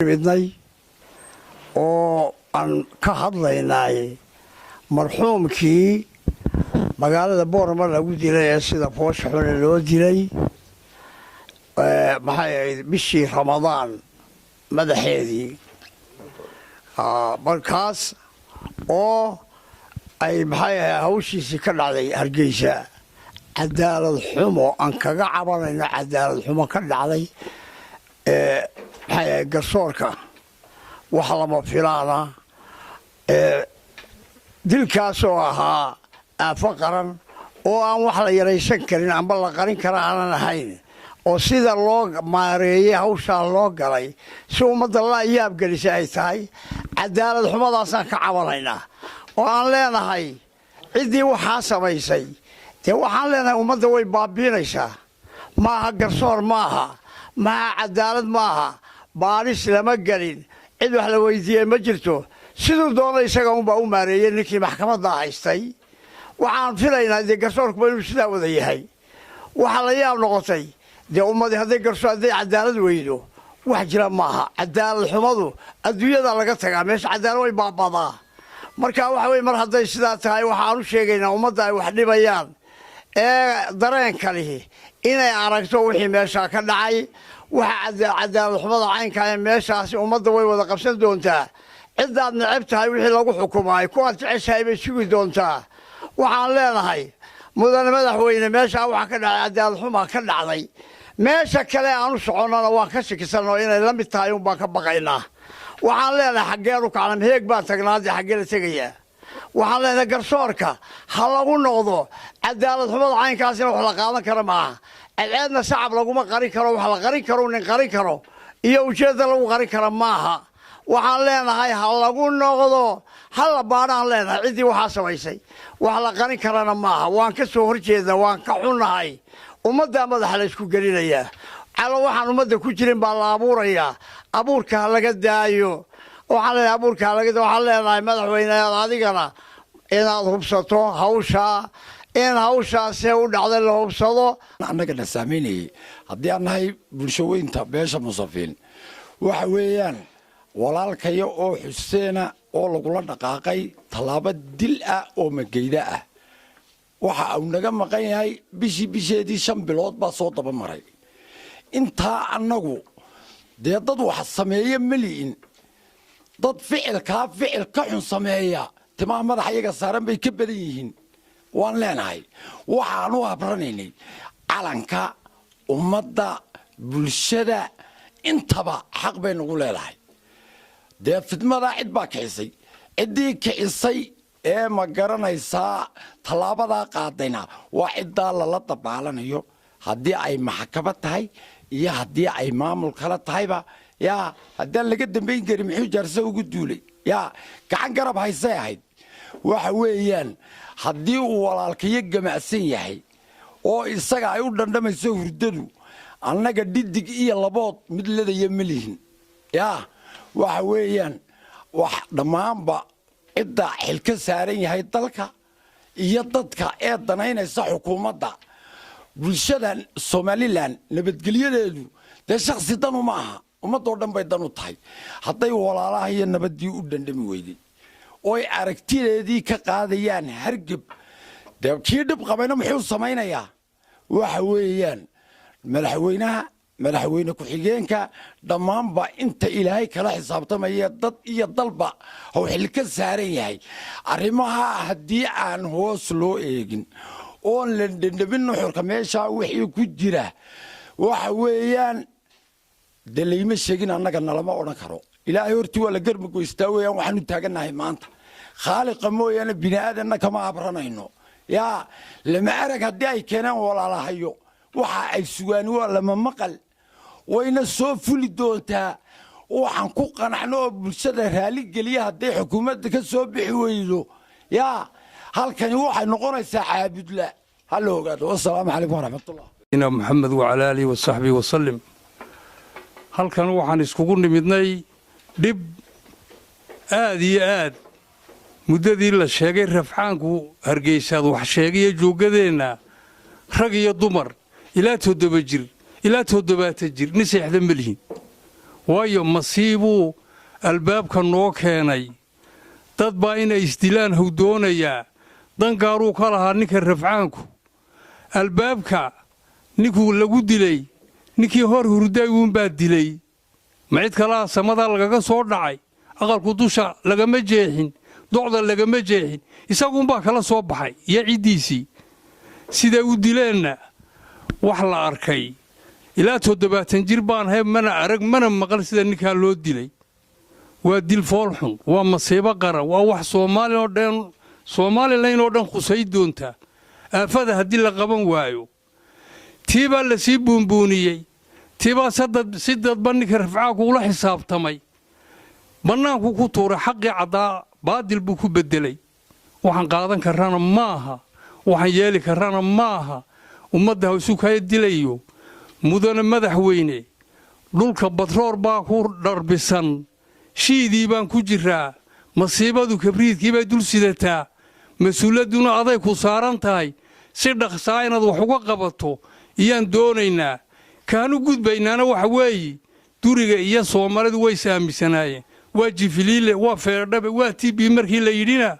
midnay oo aan ka hadlaynay marxuumkii magaalada Boorama lagu dilay ee sida foosha xun loo dilay maxay bishii Ramadaan madaxeedii markaas oo ay maxay hawshiisi ka dhacday Hargeysa cadaalad xumo aan kaga cabanayno cadaalad xumo ka dhacday maxay garsoorka wax lama filaana dilkaas oo ahaa aafo qaran oo aan wax la yaraysan karin amba la qarin kara aanan ahayn oo sida loo maareeyay hawsha loo galay si ummadda la yaab gelisay ay tahay cadaalad xumadaasaan ka cabanaynaa oo aan leenahay cidii waxa samaysay waxaan leenahay ummadda way baabiinaysaa maaha garsoor maaha cadaalad maaha baaris lama galin cid wax la weydiiyay ma jirto sidoo doona isaga baa u maareeyay ninkii maxkamadda haystay waxaan filaynaa garsoorku inuu sidaa wada yahay waxa la yaab noqotay ummadii haday cadaalad weydo wax jira maaha cadaalad xumadu adduunyada laga tagaa meesha cadaalad way baabadaa marka waxa weey mar haday sidaa tahay waxaan u sheegaynaa ummadda ay wax dhibayaan dareen kale inay aragto wixii meesha ka dhacay waxa cadaalad xumada caynka ee meeshaasi ummadda way wada qabsan doontaa cidaad necab tahay wixii lagu xukumay ku aad jeceshahay bay sugi doontaa waxaan leenahay mudane madaxweyne meesha waxa ka dhacay cadaalad xumo ka dhacday meesha kale aanu soconana waan ka shakisano inay la mid tahay baan ka baqaynaa waxaan leenahay xageeru kaclan heeg baa tagnaadi xagee la tagaya waxaan leenahay garsoorka ha lagu noqdo cadaalad xumada caynkaas in wax la qaadan karo maaha aadna shacab laguma qarin karo wax la qarin karo nin qarin karo iyo ujeedada lagu qarin karo maaha waxaan leenahay ha lagu noqdo hal baadhaan leenahay cidii waxa samaysay wax la qarin karana maaha waan ka soo horjeedaa waan ka xunahay ummadda madaxa la isku gelinayaa calo waxaan ummadda ku jirin baa la abuurayaa abuurka laga daayo waxaan leenahay abuurka laga daayo waxaan leenahay madaxweyne adigana inaad hubsato hawsha in hawshaasi u dhacday la hubsado annaga na saameynay haddii aan nahay bulsho weynta beesha Musafiin waxa weeyaan walaalkayo oo Xuseena oo lagula dhaqaaqay talaabo dil ah oo mageyda ah waxa uu naga maqan yahay bisheedii 5 bilood baa soo daba maray inta annagu dad wax sameeyay miliin dad ficil ka xun sameeya timaa madax iyaga saaran bay ka badan yihiin waan leenahay waxaan u abranaynay calanka ummadda bulshada intaba xaq bay nagu leedahay fidmada cid baa kicisay cidii kicisay ee ma garanaysaa talaabada qaadayna waa cidda la dabaalanayo haddii ay maxkamad tahay iyo haddii ay maamul kala tahayba haddii laga dambeyn karin muxuu jaarsa ugu duulay gacan garab haysay ahayd waxa weeyaan haddii uu walaalkayo gamacsan yahay oo isaga ay u dhandhamayso hurdadu annaga dhidig iyo labood mid ladaya malihin waxa weeyaan wax dhammaanba cidda xilka saaran yahay dalka iyo dadka ee danaynaysa xukuumadda bulshadan Somaliland nabadgelyadeedu shakhsi dan uma aha ummadoo dhan bay dan u tahay hadday walaalaha iyo nabadii u dhandhami weyday oo ay aragtideedii ka qaadayaan hargab kii dhib qabayna muxuu samaynayaa waxa weeyaan madaxweyne ku-xigeenka dhammaanba inta ilaahay kala xisaabtamaya dad iyo dalba oo xil ka saaran yahay arrimaha haddii aan hoos loo eegin oon la dhandhamin nuxurka meesha wixii ku jira waxa weeyaan dalayma sheegin annaga nalama odhan karo ilaahay hortii waa la garma goystaa weeyaan waxaanu taaganahay maanta khaaliqa mooyaane bini aadanna kama abranayno lama arag haddii ay keenaan walaalahayo waxa ay sugaan waa lama maqal wayna soo fuli doontaa waxaan ku qanacno oo bulshada raali geliya haddii xukuumadda ka soo bixi weydo halkani waxay noqonaysaa caabudla hal ogaado wassalaamu calaykum waraxmatullah ina maxamed wa ala alihi wa sahbihi wa sallam halkan waxaan iskugu nimidnay dib aad iyo aad muddadii la sheegay rafcaanku Hargeysaad wax sheegay joogadeena rag iyo dumar ilaa 7 jir ilaa 7 jir ni seexda malihin waayo masiibuu albaabka noo keenay dad baa inay isdilaan hawdoonayaa dangaaruu ka lahaa ninka rafcaanku albaabka ninkuu lagu dilay ninkii hor hurday uunbaa dilay ma cid kalaa samadaa lagaga soo dhacay aqalku dusha lagama jeexin docda lagama jeexin isaguunbaa kala soo baxay iyo ciddiisii siday u dileenna wax la arkay ilaa 70 jir baan hay mana arag mana maqal sida ninkaa loo dilay waa dil foolxun waa masiibo qaran waa wax Soomaaliland oo dhan khusay doonta aafada haddii la qaban waayo tiibaa la sii buunbuuniyey tiibaa si dadba ninka rafcaanku ula xisaabtamay bannaanku ku tuuray xaqii caddaa baadil buu ku beddelay waxaan qaadan karrana maaha waxaan yeeli karrana maaha ummadda ha isu kaya dilayo mudane madaxweyne dhulka batroor baa ku dharbisan shiidii baan ku jiraa masiibadu kabriidkii bay dul sidataa mas-uuliyadduna aday ku saaran tahay si dhaqsaa inaad wax uga qabato iyaan doonaynaa kaanu gudbaynaana waxa weeye duriga iyo Soomaalidu way saamisanaayeen waa jifiliile waa feerdhabe waa tibi markii la yidhina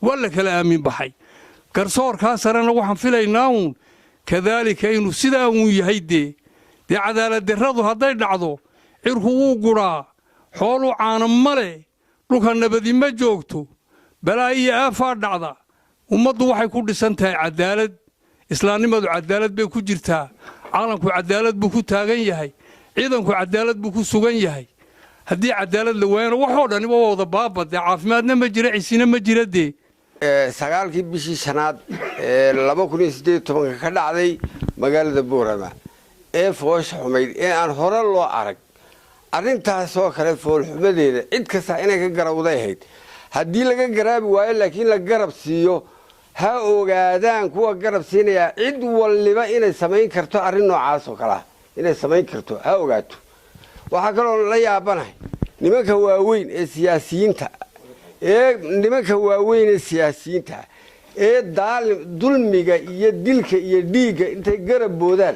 waa la kala aamin baxay garsoorkaa sarena waxaan filaynaa uun kadaalika inuu sidaa uun yahay dee cadaalad darradu hadday dhacdo cirku wuu guraa xoolu caana male dhulka nabadi ma joogto balaa iyo aafaa dhacda ummaddu waxay ku dhisan tahay cadaalad islaamnimadu cadaalad bay ku jirtaa caalamku cadaalad buu ku taagan yahay ciidanku cadaalad buu ku sugan yahay haddii cadaalad la waayana waxoo dhan waa wada baabade caafimaadna ma jira cisina ma jira dee sagaalkii bishii shanaad 2018 ka dhacday magaalada Boorama ee foosh xumayd ee aan hore loo arag arrintaas oo kale fool xumadeeda cid kasta inay ka garawday ahayd haddii laga garaabi waayo laakiin la garab siiyo ha ogaadaan kuwa garab siinaya cid waliba inay samayn karto arrin noocaas oo kale inay samayn karto ha ogaato waxa kale oo la yaabanahay nimanka waaweyn ee siyaasiyiinta ee dulmiga iyo dilka iyo dhiigga intay garab boodaan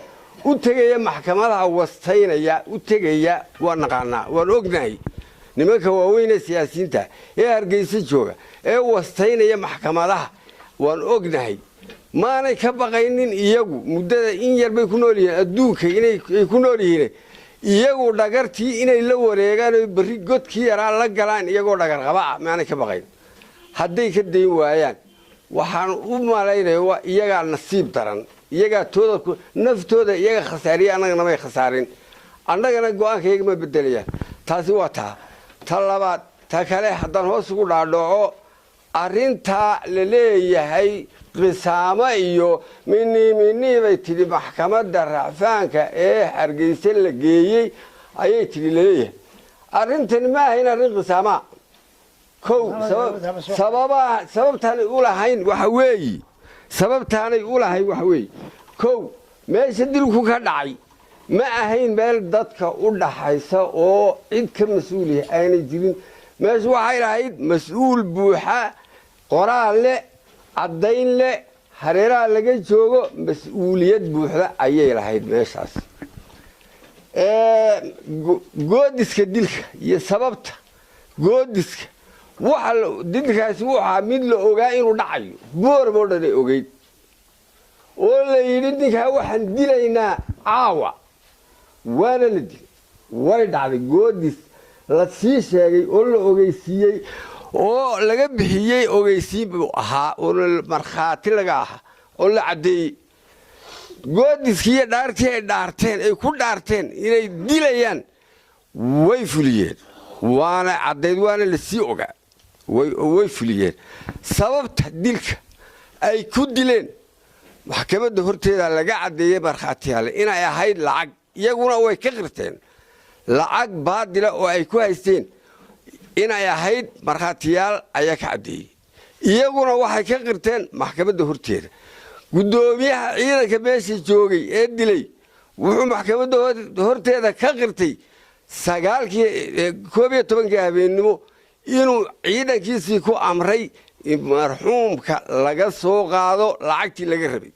u tegaya maxkamadaha wastaynaya u tegaya waa naqaanaa waan ognahay nimanka waaweyn ee siyaasiyiinta ee Hargeysa jooga ee wastaynaya maxkamadaha waan ognahay maanay ka baqaynin iyagu muddada in yar bay ku nool yihiin adduunka inay ku nool yihiin iyagu dhagartii inay la wareegaan oo bari godkii yaraa la galaan iyagoo dhagar qaba maanay ka baqayn hadday ka dayn waayaan waxaan u malaynayaa iyaga nasiib daran iyaga naftooda iyaga khasaariye annagana may khasaarin annagana go'aankayga ma bedelayaan taasi waa ta labaad ta kale haddaan hoos ugu dhaadhaco arrintaa la leeyahay qisaamo iyo mini bay tidhi maxkamadda racfaanka ee Hargeysa la geeyey ayay tidhi laleeyahay arrintani ma ahayn arrin qisaama kow sababtaanay u lahayn waxa weeye kow meesha dilku ka dhacay ma ahayn meel dadka u dhaxaysa oo cid ka mas-uul ah aanay jirin meesha waxay lahayd mas-uul buuxa qoraal leh caddayn leh hareeraha laga joogo mas-uuliyad buuxda ayay lahayd meeshaas goodiska dilka iyo sababta goodiska dilkaasi waxaa mid la ogaa inuu dhacayo Boorama oo dhan ay ogeyd oo la yidhi ninkaa waxaan dilaynaa caawa waana la dilay way dhacday goodis la sii sheegay oo la ogeysiiyey oo laga bixiyey ogeysiin buu ahaa oo markhaati laga ahaa oo la caddeeyey goodiskii iyo dhaartii ay dhaarteen ay ku dhaarteen inay dilayaan way fuliyeen waana caddeyd waana la sii ogaa way fuliyeen sababta dilka ay ku dileen maxkamadda horteeda laga caddeeyey markhaatiyaale inay ahayd lacag iyaguna way ka qirteen lacag baadila oo ay ku haysteen inay ahayd markhaatiyaal ayaa ka caddeeyey iyaguna waxay ka qirteen maxkamadda horteeda gudoomiyaha ciidanka meesha joogay ee dilay wuxuu maxkamadda horteeda ka qirtay 11 habeenimo inuu ciidankiisii ku amray in marxuumka laga soo qaado lacagtii laga rabay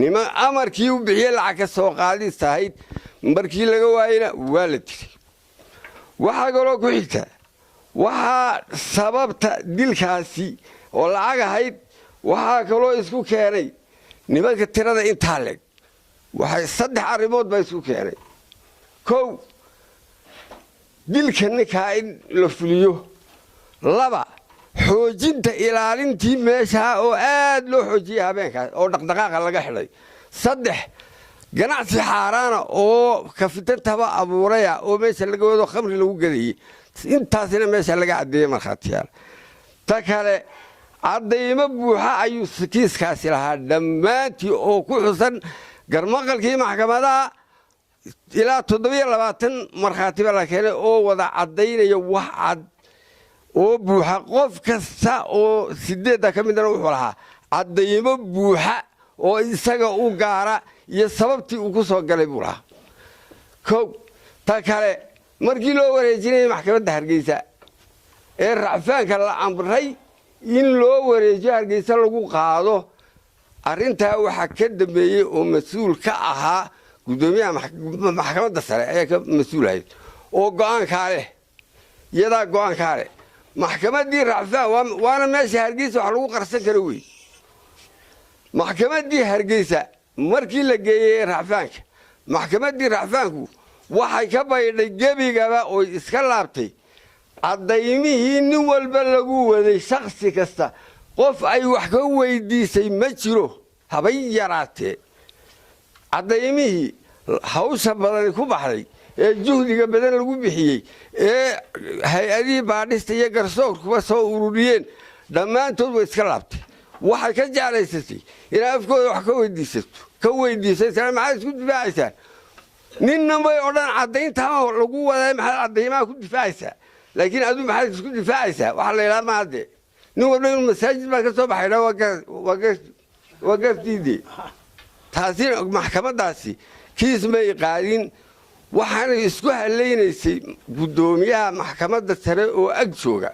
niman amarkii u bixiyay lacag ka soo qaadis tahay markii laga waayna waa la dilay waxaa kaloo ku xigta waxaa sababta dilkaasi oo lacag ahayd waxaa kaloo isku keenay nimanka tirada intaa leg waxay 3 arrimood baa isku keenay kow dilka ninkaa in la fuliyo 2 xoojinta ilaalintii meesha oo aad loo xoojiyay habeenkaas oo dhaqdhaqaaqa laga xidhay 3 ganacsi xaaraana oo ka fitantaba abuuraya oo meesha laga wado khamri lagu gadayay intaasina meesha laga cadeeyay markhaatiyaal ta kale cadaymo buuxa ayuu kiiskaasi lahaa dhammaantii oo ku xusan garmaqalkii maxkamadaha ilaa 27 markhaatiba la keenay oo wada cadaynaya wax cad oo buuxa qof kasta oo 8 ka midna wuxuu lahaa cadaymo buuxa oo isaga u gaara iyo sababtii uu ku soo galay buu lahaa kow ta kale markii loo wareejinayay maxkamadda Hargeysa ee racfaanka la amray in loo wareejiyo Hargeysa lagu qaado arintaa waxa ka dambeeyay oo mas'uul ka ahaa gudoomiyaha maxkamadda sare ee ka mas'uulahay oo go'aanka leh iyada go'aanka leh maxkamaddii racfaan waana meesha Hargeysa wax lagu qarsan karo weey maxkamaddii Hargeysa markii la geeyay racfaanka maxkamaddii racfaanku waxay ka baydhay gebigaba oo iska laabtay cadaymihii nin walba lagu waday shakhsi kasta qof ay wax ka weydiisay ma jiro habay yaraatee cadaymihii hawsha badan ku baxday ee juhdiga badan lagu bixiyay ee hay'adii baadhista iyo garsoorkuba soo ururiyeen dhammaantood way iska laabtay waxay ka jeclaysatay in afkooda wax ka weydiisay maxay isku difaacaysaa ninna way odhan cadaynta lagu waday maxay cadaymaha ku difaacaysaa laakiin adu maxay isku difaacaysaa waxa la yiraahdaa ma hadde nin walba inuu masaajid baa ka soo baxay waa gaftiidii taasi maxkamadaasi kiis may qaadin waxaana isku haleynaysay gudoomiyaha maxkamadda sare oo ag jooga